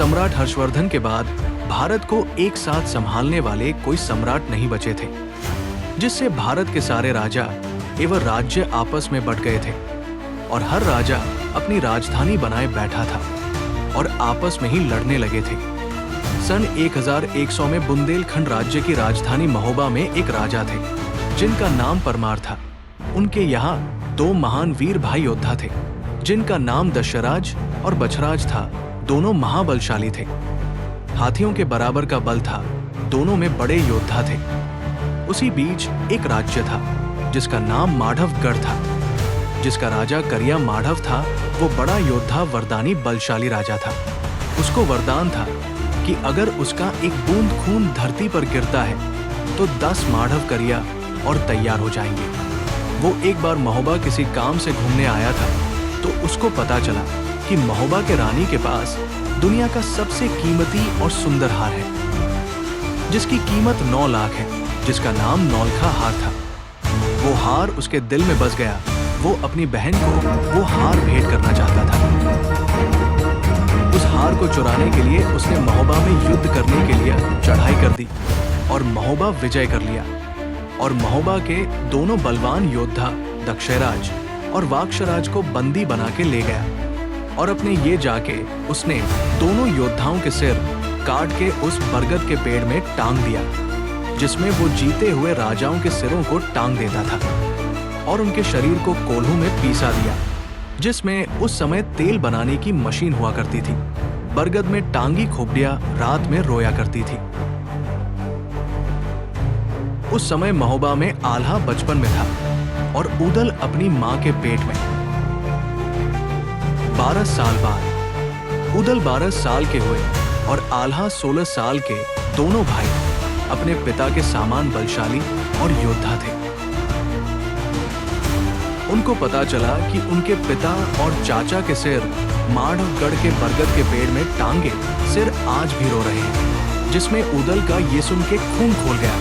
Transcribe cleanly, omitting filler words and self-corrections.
सम्राट हर्षवर्धन के बाद भारत को एक साथ संभालने वाले कोई सम्राट नहीं बचे थे, जिससे भारत के सारे राजा एवं राज्य आपस में बंट गए थे और हर राजा अपनी राजधानी बनाए बैठा था और आपस में ही लड़ने लगे थे। सन 1100 में बुंदेलखंड राज्य की राजधानी महोबा में एक राजा थे जिनका नाम परमार था। उनके यहाँ दो महान वीर भाई योद्धा थे जिनका नाम दशराज और बछराज था। दोनों महाबलशाली थे, हाथियों के बराबर का बल था, दोनों में बड़े योद्धा थे। उसी बीच एक राज्य था जिसका नाम माधवगढ़ था, जिसका राजा करिया माधव था। वो बड़ा योद्धा वरदानी बलशाली राजा था। उसको वरदान था कि अगर उसका एक बूंद खून धरती पर गिरता है तो 10 माधव करिया और तैयार हो जाएंगे। वो एक बार महोबा किसी काम से घूमने आया था तो उसको पता चला कि महोबा के रानी के पास दुनिया का सबसे कीमती और सुंदर हार है जिसकी कीमत 9 लाख है, जिसका नाम नौलखा हार था। वो हार उसके दिल में बस गया। वो अपनी बहन को वो हार भेंट करना चाहता था। उस हार को चुराने के लिए उसने महोबा में युद्ध करने के लिए चढ़ाई कर दी और महोबा विजय कर लिया। और महोबा के दोनों बलवान योद्धा दक्षराज और वाक्षराज को बंदी बना के ले गया और अपने ये जाके उसने दोनों योद्धाओं के सिर काट के उस बरगद के पेड़ में टांग दिया जिसमें वो जीते हुए राजाओं के सिरों को टांग देता था और उनके शरीर को कोल्हू में पीसा दिया, जिसमें उस समय तेल बनाने की मशीन हुआ करती थी। बरगद में टांगी खोपड़ियां रात में रोया करती थी। उस समय महोबा में आल्हा बचपन में था और उदल अपनी मां के पेट में। 12 साल बाद उदल 12 साल के हुए और आल्हा 16 साल के। दोनों भाई अपने पिता के समान बलशाली और योद्धा थे। उनको पता चला कि उनके पिता और चाचा के सिर माधवगढ़ के बरगद के पेड़ में टांगे सिर आज भी रो रहे हैं, जिसमें उदल का ये सुन के खून खोल गया।